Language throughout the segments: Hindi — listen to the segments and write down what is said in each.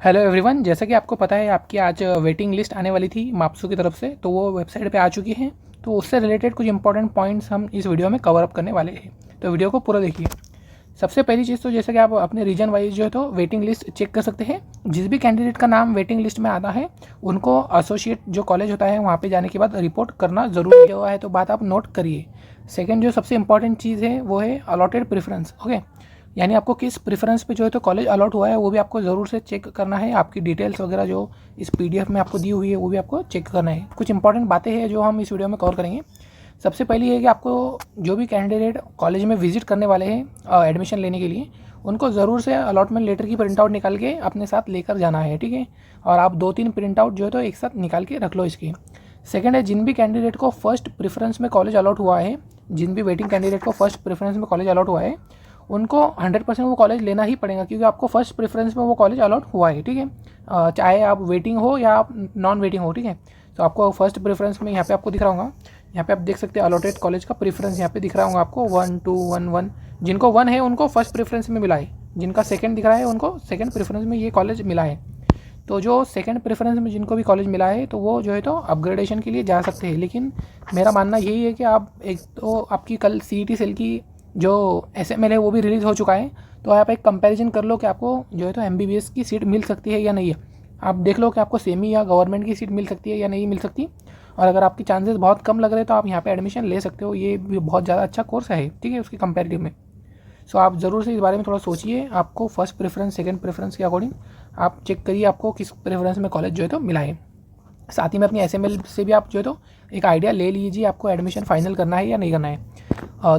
हेलो एवरीवन, जैसा कि आपको पता है आपकी आज वेटिंग लिस्ट आने वाली थी माप्सू की तरफ से, तो वो वेबसाइट पे आ चुकी है। तो उससे रिलेटेड कुछ इंपॉर्टेंट पॉइंट्स हम इस वीडियो में कवर अप करने वाले हैं, तो वीडियो को पूरा देखिए। सबसे पहली चीज़ तो जैसा कि आप अपने रीजन वाइज जो है तो वेटिंग लिस्ट चेक कर सकते हैं। जिस भी कैंडिडेट का नाम वेटिंग लिस्ट में आता है उनको एसोसिएट जो कॉलेज होता है वहाँ पे जाने के बाद रिपोर्ट करना ज़रूरी हुआ है, तो बात आप नोट करिए। सेकंड जो सबसे इंपॉर्टेंट चीज़ है वो है अलॉटेड प्रेफरेंस। ओके, यानी आपको किस प्रेफरेंस पे जो है तो कॉलेज अलॉट हुआ है वो भी आपको ज़रूर से चेक करना है। आपकी डिटेल्स वगैरह जो इस पीडीएफ में आपको दी हुई है वो भी आपको चेक करना है। कुछ इंपॉर्टेंट बातें हैं जो हम इस वीडियो में कवर करेंगे। सबसे पहली है कि आपको जो भी कैंडिडेट कॉलेज में विजिट करने वाले हैं एडमिशन लेने के लिए, उनको ज़रूर से अलॉटमेंट लेटर की प्रिंट आउट निकाल के अपने साथ लेकर जाना है, ठीक है। और आप 2-3 प्रिंट आउट जो है तो एक साथ निकाल के रख लो इसकी। सेकंड है, जिन भी कैंडिडेट को फर्स्ट प्रेफरेंस में कॉलेज अलॉट हुआ है, जिन भी वेटिंग कैंडिडेट को फर्स्ट प्रेफरेंस में कॉलेज अलॉट हुआ है उनको 100% वो कॉलेज लेना ही पड़ेगा, क्योंकि आपको फर्स्ट प्रेफरेंस में वो कॉलेज अलॉट हुआ है, ठीक है। चाहे आप वेटिंग हो या आप नॉन वेटिंग हो, ठीक है। तो आपको फर्स्ट प्रेफरेंस में यहाँ पे आपको दिख रहा होगा, यहाँ पे आप देख सकते हैं अलॉटेड कॉलेज का प्रेफरेंस यहाँ पे दिख रहा होगा आपको 1 2 1 1। जिनको 1 है उनको फर्स्ट प्रेफरेंस में मिला है, जिनका सेकंड दिख रहा है उनको सेकंड प्रेफरेंस में ये कॉलेज मिला है। तो जो सेकंड प्रेफरेंस में जिनको भी कॉलेज मिला है तो वो जो है तो अपग्रेडेशन के लिए जा सकते हैं। लेकिन मेरा मानना यही है कि आप एक तो आपकी कल सीईटी सेल की जो एसएमएल है वो भी रिलीज़ हो चुका है, तो आप एक कंपैरिजन कर लो कि आपको जो है तो एमबीबीएस की सीट मिल सकती है या नहीं है। आप देख लो कि आपको सेमी या गवर्नमेंट की सीट मिल सकती है या नहीं मिल सकती। और अगर आपकी चांसेस बहुत कम लग रहे हैं तो आप यहाँ पे एडमिशन ले सकते हो, ये भी बहुत ज़्यादा अच्छा कोर्स है, ठीक है, उसके कंपेरेटिव में। सो आप ज़रूर से इस बारे में थोड़ा सोचिए। आपको फर्स्ट प्रेफरेंस सेकंड प्रेफरेंस के अकॉर्डिंग आप चेक करिए आपको किस प्रेफरेंस में कॉलेज जो है तो मिला है। साथ ही में अपनी एसएमएल से भी आप जो है तो एक आइडिया ले लीजिए आपको एडमिशन फाइनल करना है या नहीं करना है।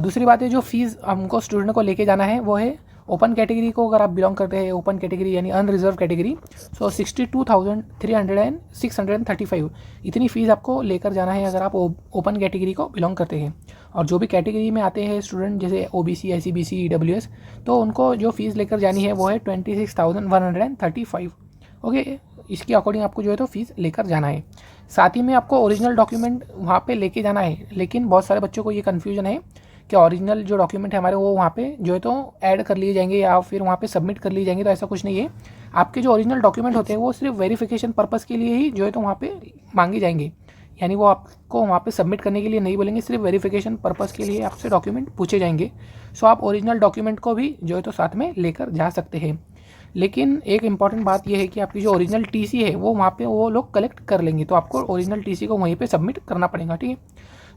दूसरी बात है, जो फीस हमको स्टूडेंट को लेके जाना है वो है ओपन कैटेगरी को अगर आप बिलोंग करते हैं, ओपन कैटेगरी यानी अनरिजर्व कैटेगरी, सो 62,335 इतनी फ़ीस आपको लेकर जाना है अगर आप ओपन कैटेगरी को बिलोंग करते हैं। और जो भी कैटेगरी में आते हैं स्टूडेंट जैसे ओबीसी, एससीबीसी, ईडब्ल्यूएस, तो उनको जो फीस लेकर जानी है वो है 26,135। ओके, इसके अकॉर्डिंग आपको जो है तो फीस लेकर जाना है। साथ ही में आपको ओरिजिनल डॉक्यूमेंट वहाँ पे लेके जाना है। लेकिन बहुत सारे बच्चों को ये कन्फ्यूजन है कि ओरिजिनल जो डॉक्यूमेंट है हमारे वो वहाँ पे जो है तो ऐड कर लिए जाएंगे या फिर वहाँ पे सबमिट कर लिए जाएंगे, तो ऐसा कुछ नहीं है। आपके जो ओरिजिनल डॉक्यूमेंट होते हैं वो सिर्फ वेरिफिकेशन पर्पज़ के लिए ही जो है तो वहाँ पे मांगे जाएंगे, यानी वो आपको वहाँ पे सबमिट करने के लिए नहीं बोलेंगे, सिर्फ वेरिफिकेशन पर्पज़ के लिए आपसे डॉक्यूमेंट पूछे जाएंगे। सो आप ओरिजिनल डॉक्यूमेंट को भी जो है तो साथ में लेकर जा सकते हैं। लेकिन एक इम्पॉर्टेंट बात यह है कि आपकी जो ओरिजिनल टीसी है वो वहाँ पे वो लोग कलेक्ट कर लेंगे, तो आपको ओरिजिनल टीसी को वहीं पे सबमिट करना पड़ेगा, ठीक है।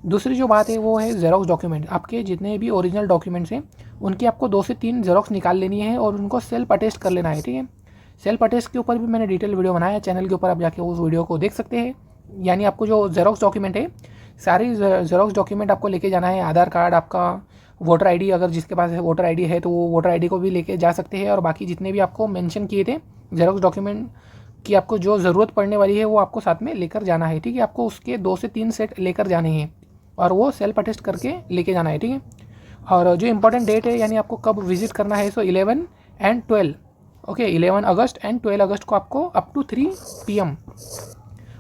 दूसरी जो बात है वो है जेरोक्स डॉक्यूमेंट। आपके जितने भी ओरिजिनल डॉक्यूमेंट्स हैं उनकी आपको 2 से 3 जेरोक्स निकाल लेनी है और उनको सेल्फ अटेस्ट कर लेना है, ठीक है। सेल्फ अटेस्ट के ऊपर भी मैंने डिटेल वीडियो बनाया है चैनल के ऊपर, आप जाके उस वीडियो को देख सकते हैं। यानी आपको जो जेरोक्स डॉक्यूमेंट है, सारी जेरोक्स डॉक्यूमेंट आपको लेके जाना है। आधार कार्ड, आपका वोटर आईडी, अगर जिसके पास है वोटर आईडी है तो वो वोटर आईडी को भी लेके जा सकते हैं। और बाकी जितने भी आपको मेंशन किए थे जेरोक्स डॉक्यूमेंट की आपको जो ज़रूरत पड़ने वाली है वो आपको साथ में लेकर जाना है, ठीक है। आपको उसके 2 से 3 सेट लेकर जाने हैं और वो सेल्फ अटेस्ट करके लेके जाना है, ठीक है। और जो इंपॉर्टेंट डेट है यानी आपको कब विजिट करना है, सो 11 एंड 12, ओके, 11 अगस्त एंड 12 अगस्त को आपको अप टू 3 PM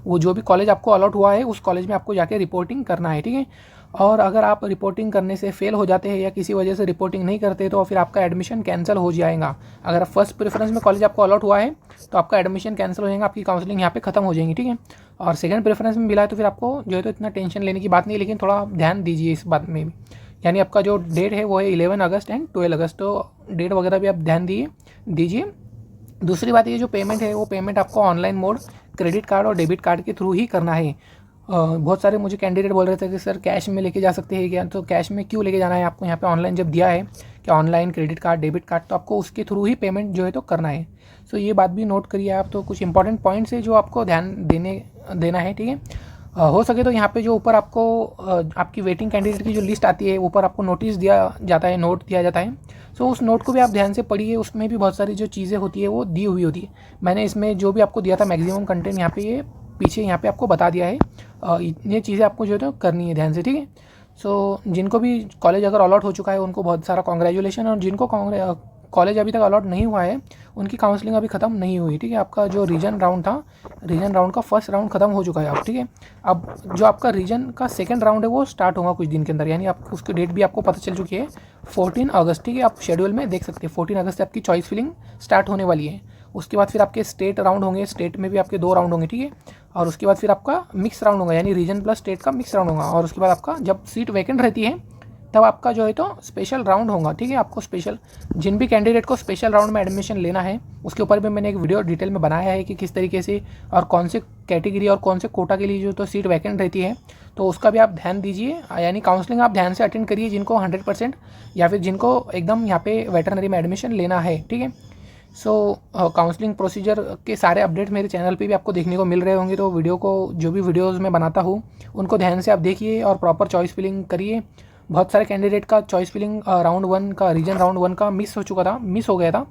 वो जो भी कॉलेज आपको अलॉट हुआ है उस कॉलेज में आपको जाके रिपोर्टिंग करना है, ठीक है। और अगर आप रिपोर्टिंग करने से फेल हो जाते हैं या किसी वजह से रिपोर्टिंग नहीं करते तो फिर आपका एडमिशन कैंसिल हो जाएगा। अगर फर्स्ट प्रेफरेंस में कॉलेज आपको अलॉट हुआ है तो आपका एडमिशन कैंसिल हो जाएगा, आपकी काउंसलिंग यहाँ पे खत्म हो जाएगी, ठीक है। और सेकंड प्रेफरेंस में मिला है तो फिर आपको जो है तो इतना टेंशन लेने की बात नहीं, लेकिन थोड़ा ध्यान दीजिए इस बात में भी। यानी आपका जो डेट है वो है 11 अगस्त एंड 12 अगस्त, तो डेट वगैरह भी आप ध्यान दीजिए। दूसरी बात ये जो पेमेंट है वो पेमेंट आपको ऑनलाइन मोड क्रेडिट कार्ड और डेबिट कार्ड के थ्रू ही करना है। बहुत सारे मुझे कैंडिडेट बोल रहे थे कि सर कैश में लेके जा सकते हैं क्या, तो कैश में क्यों लेके जाना है आपको, यहाँ पे ऑनलाइन जब दिया है कि online credit card debit card, तो आपको उसके थ्रू ही पेमेंट जो है तो करना है। सो ये बात भी नोट करिए आप। तो कुछ इंपॉर्टेंट पॉइंट्स है जो आपको ध्यान देना है, ठीक है। हो सके तो यहाँ पे जो ऊपर आपको आपकी वेटिंग कैंडिडेट की जो लिस्ट आती है ऊपर आपको नोटिस दिया जाता है, नोट दिया जाता है। सो उस नोट को भी आप ध्यान से पढ़िए, उसमें भी बहुत सारी जो चीज़ें होती है वो दी हुई होती है। मैंने इसमें जो भी आपको दिया था मैक्सिमम कंटेंट यहाँ पे ये पीछे यहाँ पे आपको बता दिया है। ये चीज़ें आपको जो है तो करनी है ध्यान से, ठीक है। सो जिनको भी कॉलेज अगर अलॉट हो चुका है उनको बहुत सारा कॉन्ग्रेचुलेशन, और जिनको कॉलेज अभी तक अलॉट नहीं हुआ है उनकी काउंसलिंग अभी ख़त्म नहीं हुई, ठीक है। आपका जो रीजन राउंड था, रीजन राउंड का फर्स्ट राउंड ख़त्म हो चुका है अब, ठीक है। अब जो आपका रीजन का सेकंड राउंड है वो स्टार्ट होगा कुछ दिन के अंदर, यानी आप उसकी डेट भी आपको पता चल चुकी है 14 अगस्त, ठीक है। आप शेड्यूल में देख सकते हैं 14 अगस्त से आपकी चॉइस फिलिंग स्टार्ट होने वाली है। उसके बाद फिर आपके स्टेट राउंड होंगे, स्टेट में भी आपके 2 राउंड होंगे, ठीक है। और उसके बाद फिर आपका मिक्स राउंड होगा, यानी रीजन प्लस स्टेट का मिक्स राउंड होगा। और उसके बाद आपका जब सीट वैकेंट रहती है तब आपका जो है तो स्पेशल राउंड होगा, ठीक है। आपको स्पेशल, जिन भी कैंडिडेट को स्पेशल राउंड में एडमिशन लेना है उसके ऊपर भी मैंने एक वीडियो डिटेल में बनाया है कि किस तरीके से और कौन से कैटेगरी और कौन से कोटा के लिए जो तो सीट वैकेंट रहती है, तो उसका भी आप ध्यान दीजिए। यानी काउंसलिंग आप ध्यान से अटेंड करिए जिनको 100% या फिर जिनको एकदम यहाँ पे वेटरनरी में एडमिशन लेना है, ठीक है। सो काउंसलिंग प्रोसीजर के सारे अपडेट मेरे चैनल पे भी आपको देखने को मिल रहे होंगे, तो वीडियो को, जो भी वीडियोज़ मैं बनाता हूँ उनको ध्यान से आप देखिए और प्रॉपर चॉइस फिलिंग करिए। बहुत सारे कैंडिडेट का चॉइस फिलिंग राउंड 1 का, रीजन राउंड 1 का मिस हो गया था।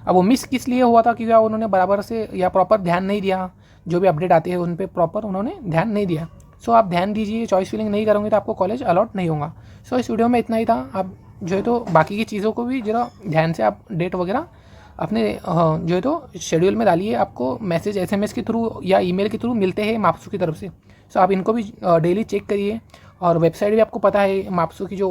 अब वो मिस किस लिए हुआ था, क्योंकि उन्होंने बराबर से या प्रॉपर ध्यान नहीं दिया, जो भी अपडेट आते हैं उन पर प्रॉपर उन्होंने ध्यान नहीं दिया। सो आप ध्यान दीजिए, चॉइस फिलिंग नहीं करोगे तो आपको कॉलेज अलॉट नहीं होगा। सो इस वीडियो में इतना ही था। आप जो है तो बाकी की चीज़ों को भी ज़रा ध्यान से आप डेट वगैरह अपने जो है तो शेड्यूल में डालिए। आपको मैसेज SMS के थ्रू या ईमेल के थ्रू मिलते हैं माप्सू की तरफ से। सो आप इनको भी डेली चेक करिए। और वेबसाइट भी आपको पता है माप्सू की जो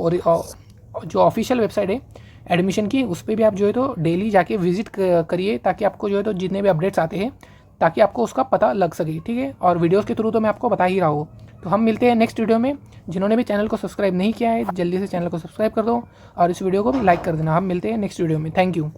ऑफिशियल वेबसाइट है एडमिशन की, उस पर भी आप जो है तो डेली जाके विजिट करिए, ताकि आपको जो है तो जितने भी अपडेट्स आते हैं ताकि आपको उसका पता लग सके, ठीक है। और वीडियोज़ के थ्रू तो मैं आपको बता ही रहा हूँ। तो हम मिलते हैं नेक्स्ट वीडियो में। जिन्होंने भी चैनल को सब्सक्राइब नहीं किया है जल्दी से चैनल को सब्सक्राइब कर दो और इस वीडियो को भी लाइक कर देना। हम मिलते हैं नेक्स्ट वीडियो में। Thank you.